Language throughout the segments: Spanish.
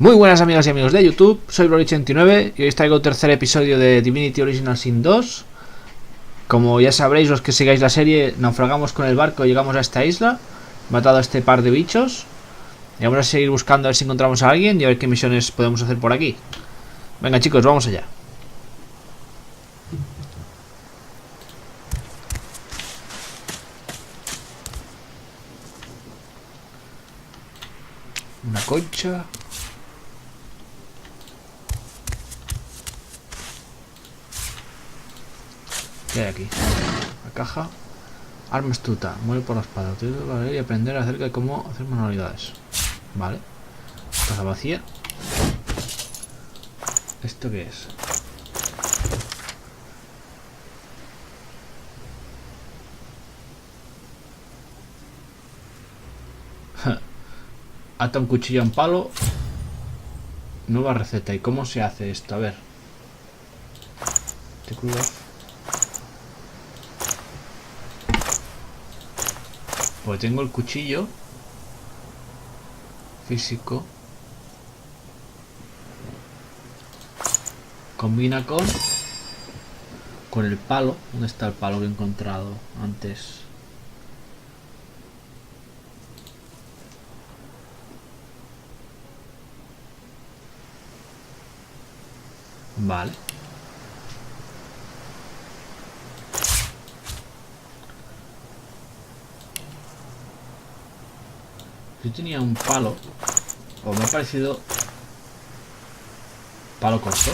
Muy buenas amigas y amigos de YouTube, soy Broly89 y hoy os traigo el tercer episodio de Divinity Original Sin 2. Como ya sabréis los que sigáis la serie, naufragamos con el barco, llegamos a esta isla, matado a este par de bichos y vamos a seguir buscando a ver si encontramos a alguien y a ver qué misiones podemos hacer por aquí. Venga chicos, vamos allá. Una concha. ¿Qué hay aquí? La caja. Arma astuta. Muere por la espada. Utiliza la ley y aprender acerca de cómo hacer manualidades. Vale. Caja vacía. ¿Esto qué es? Ata un cuchillo a un palo. Nueva receta. ¿Y cómo se hace esto? A ver. Pues tengo el cuchillo físico. Combina con el palo. ¿Dónde está el palo que he encontrado antes? Vale. Yo tenía un palo, o me ha parecido palo corto.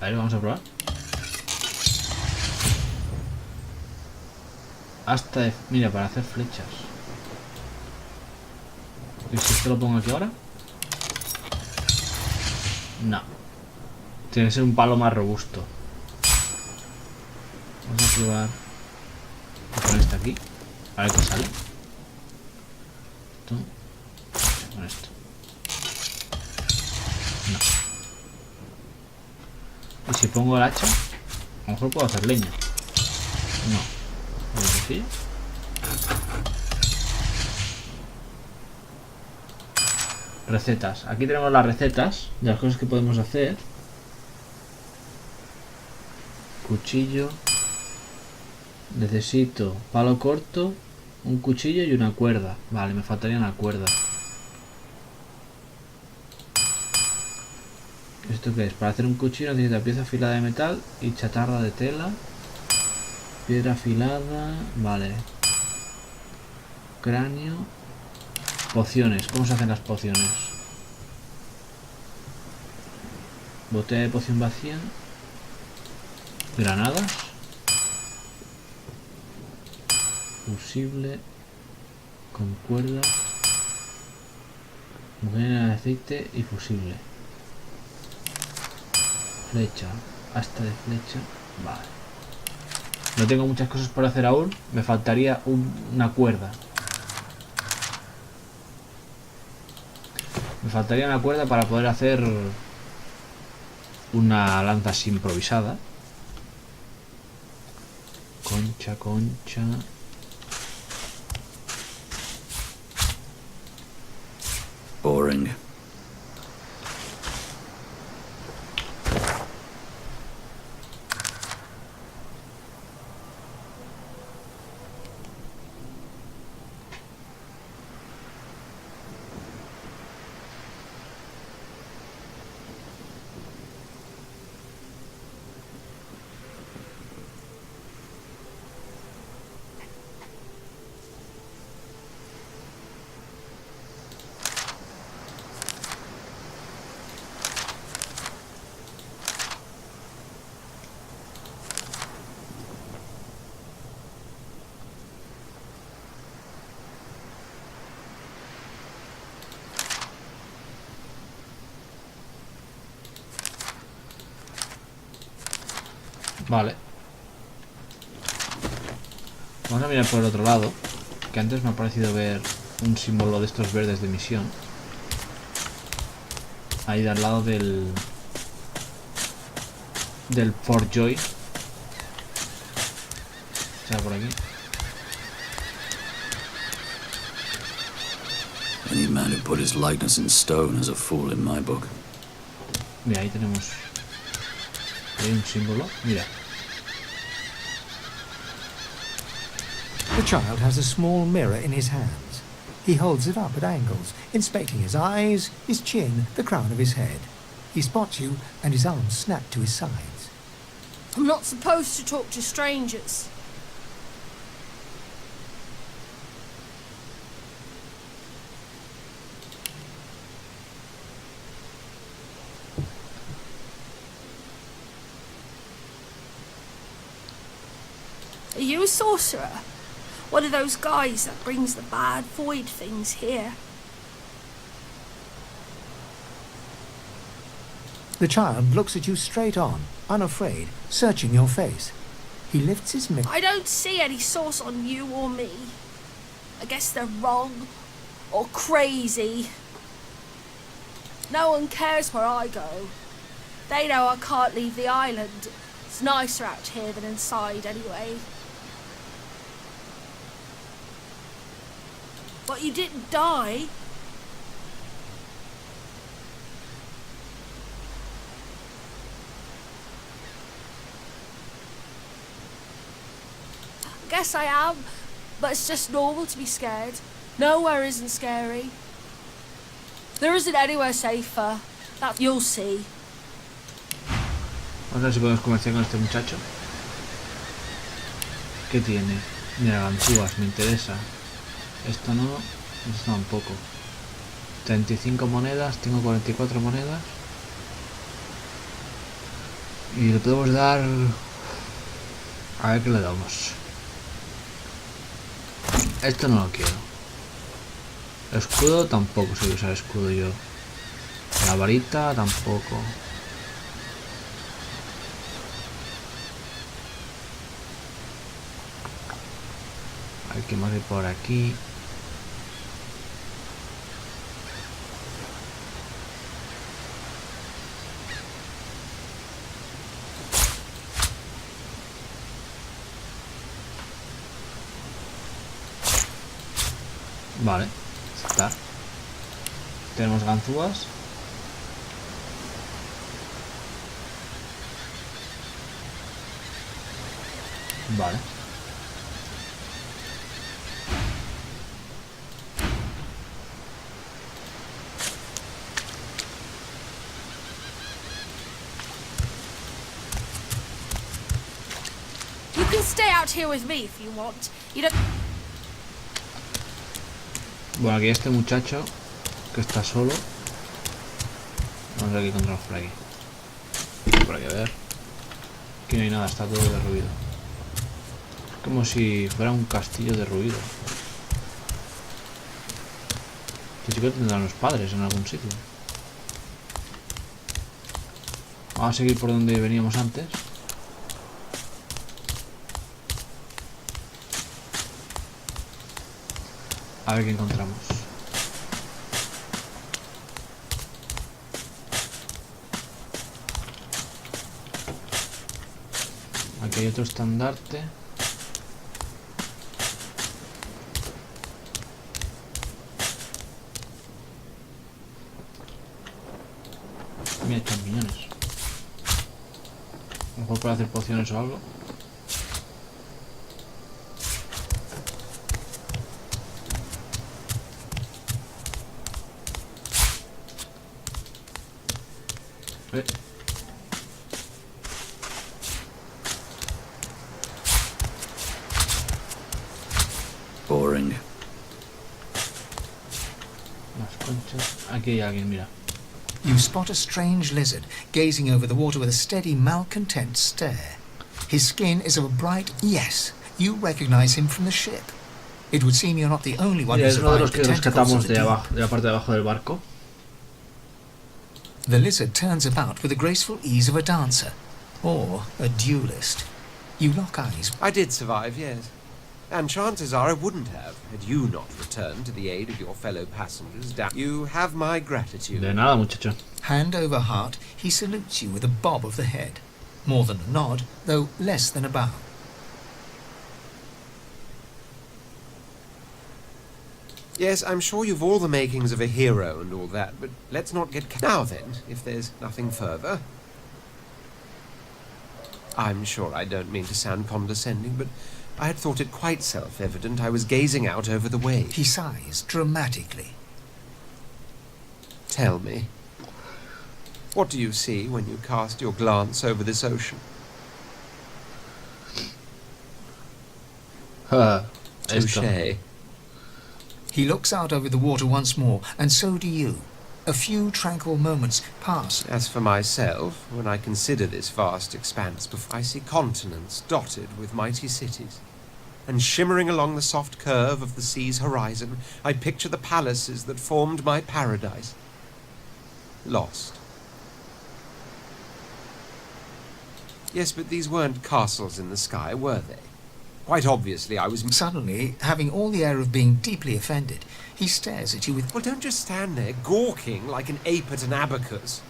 A ver, vamos a probar. Hasta de... Mira, para hacer flechas. ¿Y si esto lo pongo aquí ahora? No. Tiene que ser un palo más robusto. Vamos a probar con este aquí. A ver qué sale. Esto. Con esto. No. Y si pongo el hacha, a lo mejor puedo hacer leña. No. ¿Sí? Recetas. Aquí tenemos las recetas de las cosas que podemos hacer. Cuchillo. Necesito palo corto, un cuchillo y una cuerda. Vale, me faltaría una cuerda. ¿Esto qué es? Para hacer un cuchillo necesita pieza afilada de metal y chatarra de tela. Piedra afilada. Vale. Cráneo. Pociones. ¿Cómo se hacen las pociones? Botella de poción vacía. Granadas. Fusible. Con cuerda. Mujer de aceite y fusible. Flecha. Asta de flecha. Vale. No tengo muchas cosas por hacer aún. Me faltaría una cuerda. Me faltaría una cuerda para poder hacer una lanza así improvisada. Concha, concha. Boring. Vale. Vamos a mirar por el otro lado, que antes me ha parecido ver un símbolo de estos verdes de misión. Ahí de al lado del Fort Joy. Está por aquí. Any man who put his likeness in stone is a fool in my book. Mira, ahí tenemos. Hay un símbolo. Mira. The child has a small mirror in his hands. He holds it up at angles, inspecting his eyes, his chin, the crown of his head. He spots you, and his arms snap to his sides. I'm not supposed to talk to strangers. Are you a sorcerer? One of those guys that brings the bad void things here? The child looks at you straight on, unafraid, searching your face. He lifts his mirror. I don't see any source on you or me. I guess they're wrong or crazy. No one cares where I go. They know I can't leave the island. It's nicer out here than inside anyway. But you didn't die. I guess I am, but it's just normal to be scared. Nowhere isn't scary. There isn't anywhere safer. That you'll see. Vamos a ver si podemos comerciar con este muchacho. ¿Qué tiene? Mira, ganzúas, me interesa. Esto no, esto tampoco. 35 monedas, tengo 44 monedas. Y le podemos dar... A ver qué le damos. Esto no lo quiero. Escudo tampoco sé usar escudo yo. La varita tampoco. Hay que más ir por aquí. Vale, está. Tenemos ganzúas. Vale. You can stay out here with me if you want. You don't... Bueno, aquí este muchacho que está solo. Vamos a ver qué encontramos por aquí. Por aquí a ver. Aquí no hay nada, está todo derruido. Como si fuera un castillo derruido. Este chico tendrán los padres en algún sitio. Vamos a seguir por donde veníamos antes. A ver qué encontramos. Aquí hay otro estandarte. Mira, champiñones. A lo mejor para hacer pociones o algo. Boring. Las conchas. Aquí hay alguien, mira. You spot a strange lizard gazing over the water with a steady, malcontent stare. His skin is of a bright yes. You recognize him from the ship. It would seem you're not the only one Mira, who es uno de los survived que the tentacles rescatamos of the de deep. abajo, de la parte de abajo del barco. The lizard turns about with the graceful ease of a dancer, or a duelist. You lock eyes. I did survive, yes. And chances are I wouldn't have, had you not returned to the aid of your fellow passengers down. You have my gratitude. De nada, muchacho. Hand over heart, he salutes you with a bob of the head. More than a nod, though less than a bow. Yes, I'm sure you've all the makings of a hero and all that, but let's not get... Now then, if there's nothing further... I'm sure I don't mean to sound condescending, but I had thought it quite self-evident I was gazing out over the waves. He sighs dramatically. Tell me, what do you see when you cast your glance over this ocean? Esto. Touché. He looks out over the water once more, and so do you. A few tranquil moments pass. As for myself, when I consider this vast expanse before, I see continents dotted with mighty cities. And shimmering along the soft curve of the sea's horizon, I picture the palaces that formed my paradise. Lost. Yes, but these weren't castles in the sky, were they? Quite obviously I was... Suddenly, having all the air of being deeply offended, he stares at you with... Well, don't just stand there gawking like an ape at an abacus.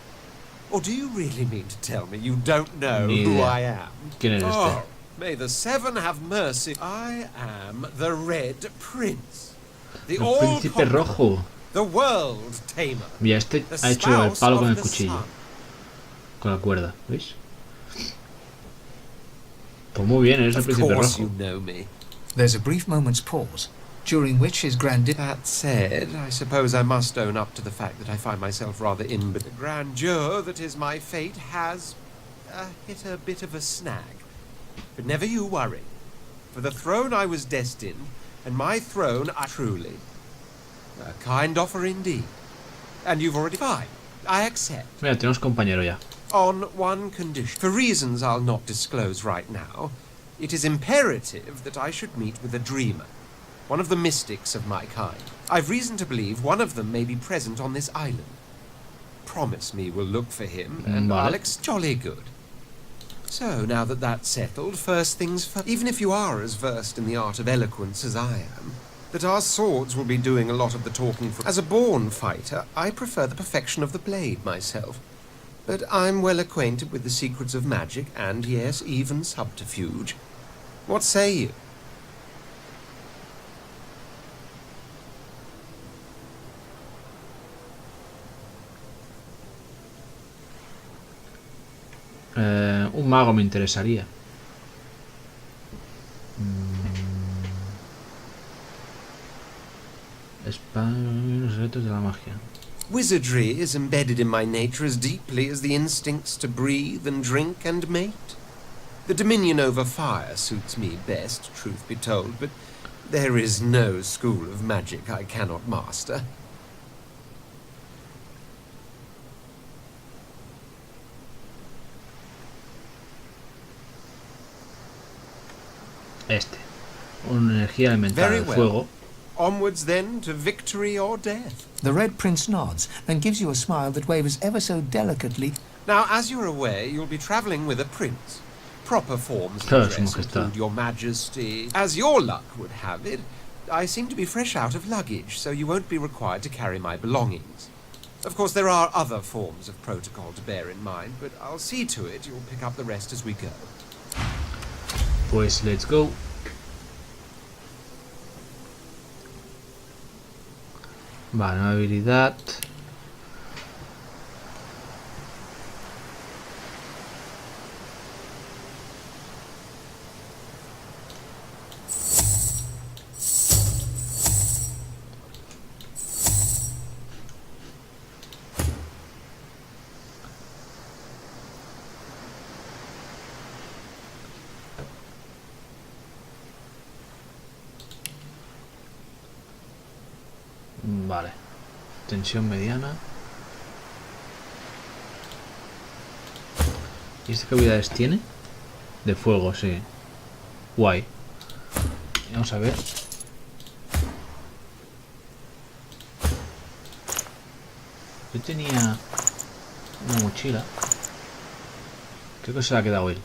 Or do you really mean to tell me you don't know who I am? ¿Quién eres Oh, este? may the seven have mercy. I am the Red Prince. The El príncipe rojo. The world tamer. Mira, este The ha hecho el spouse palo con of el the cuchillo. sun. Con la cuerda, ¿veis? Pues muy bien, eres el Of príncipe course you rojo. know me. There's a brief moment's pause, during which his grandeur... That said, I suppose I must own up to the fact that I find myself rather in, but the grandeur that is my fate has hit a bit of a snag. But never you worry. For the throne I was destined, and my throne I truly. A kind offer indeed. And you've already... Fine. I accept. Mira, tenemos compañero ya. On one condition. For reasons I'll not disclose right now, it is imperative that I should meet with a dreamer. One of the mystics of my kind. I've reason to believe one of them may be present on this island. Promise me we'll look for him, and Vale. Alex, jolly good. So, now that that's settled, first things first. Even if you are as versed in the art of eloquence as I am, that our swords will be doing a lot of the talking for... As a born fighter, I prefer the perfection of the blade myself. But I'm well acquainted with the secrets of magic, and yes, even subterfuge. What say you? Un mago me interesaría. Los secretos de la magia. Wizardry is embedded in my nature as deeply as the instincts to breathe and drink and mate. The dominion over fire suits me best, truth be told, but there is no school of magic I cannot master. Este. Una energía elemental Very del well. fuego. Onwards then to victory or death. The Red Prince nods and gives you a smile that wavers ever so delicately. Now, as you're aware, you'll be travelling with a prince. Proper forms of Claro, Su dress Majestad. include your majesty. As your luck would have it, I seem to be fresh out of luggage, so you won't be required to carry my belongings. Of course, there are other forms of protocol to bear in mind, but I'll see to it you'll pick up the rest as we go. Pues let's go. Vale, nueva habilidad. Vale. Tensión mediana. ¿Y este qué habilidades tiene? De fuego, sí. Guay. Vamos a ver. Yo tenía una mochila. Creo que se la ha quedado él.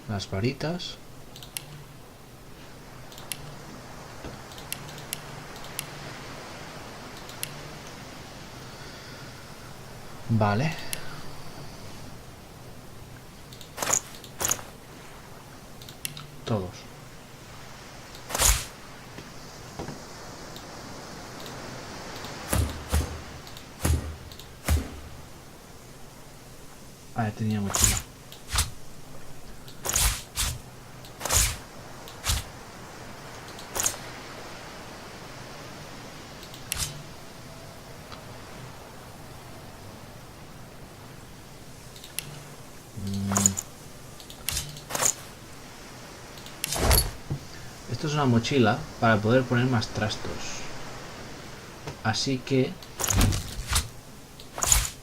Las varitas. Vale. Todos. Ah, tenía mochila. Esto es una mochila para poder poner más trastos. Así que...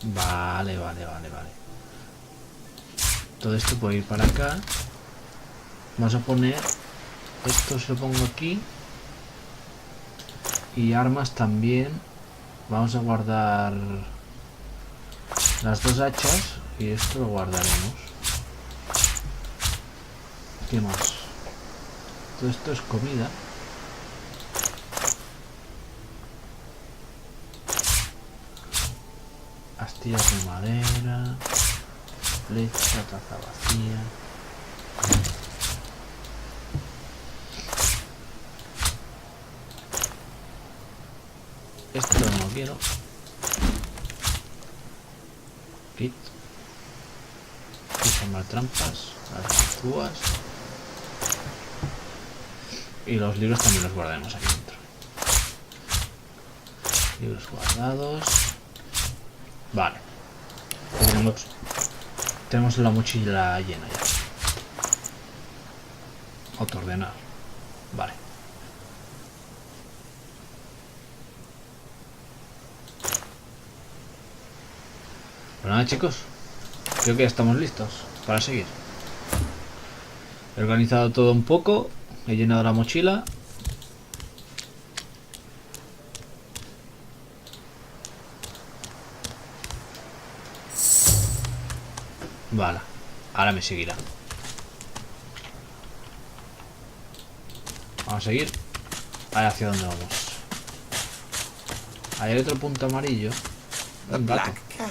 Vale. Todo esto puede ir para acá. Vamos a poner... Esto se lo pongo aquí. Y armas también. Vamos a guardar... las dos hachas. Y esto lo guardaremos. ¿Qué más? Todo esto es comida. Astillas de madera. Flecha, taza vacía. Esto no lo quiero. Kit. Formar trampas. Las ganzúas. Y los libros también los guardaremos aquí dentro. Libros guardados. Vale. Tenemos la mochila llena ya. Autoordenar. Vale. Pues nada, chicos. Creo que ya estamos listos para seguir. He organizado todo un poco. He llenado la mochila. Vale. Ahora me seguirá. Vamos a seguir. Ahí hacia donde vamos. Ahí hay otro punto amarillo. A Un gato. black cat.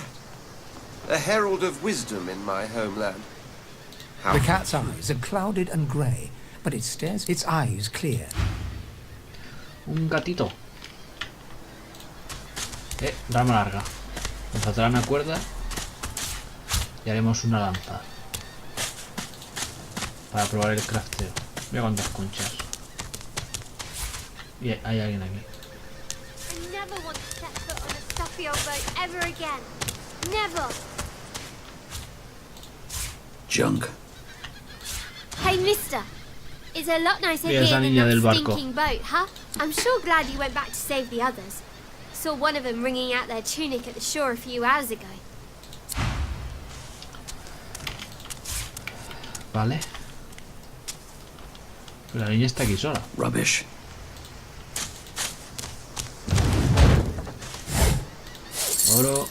A herald of wisdom in my homeland. How The cat's eyes are clouded and grey, but it stares its eyes clear. Un gatito. Rama larga. Nos faltará una cuerda. Y haremos una lanza. Para probar el crafteo. Mira cuántas conchas. Y hay alguien aquí. I never want to set foot on a stuffy old boat ever again. Never. Junk. Hey, mister. It's a lot nicer Mira here esa than niña del that barco. stinking boat, huh? I'm sure glad you went back to save the others. Saw one of them wringing out their tunic at the shore a few hours ago. Vale. La niña está aquí sola. Rubbish. Oro.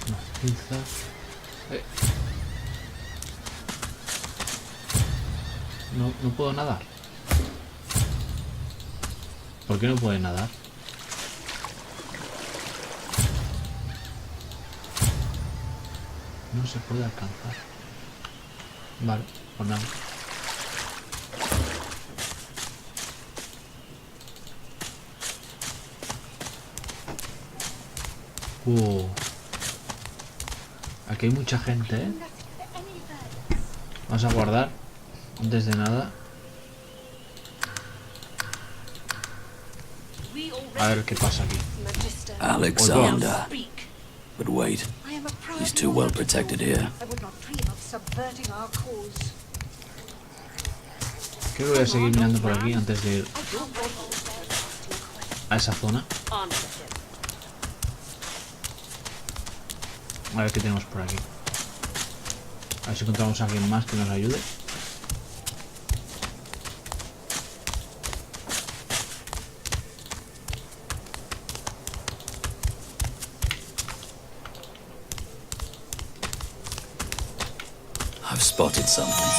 Una pinza. No puedo nadar. ¿Por qué no puede nadar? No se puede alcanzar. Vale, pues nada. Aquí hay mucha gente, ¿eh? Vamos a guardar antes de nada. A ver qué pasa aquí. Alexander. But wait, he's too well protected here. Creo que voy a seguir mirando por aquí antes de ir a esa zona. A ver qué tenemos por aquí. A ver si encontramos a alguien más que nos ayude. I've spotted something.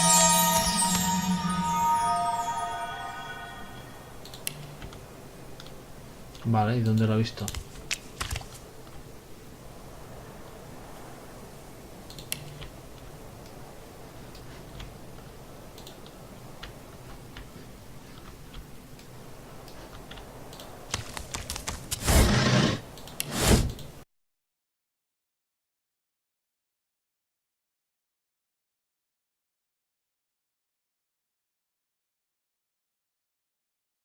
Vale, ¿y dónde lo he visto?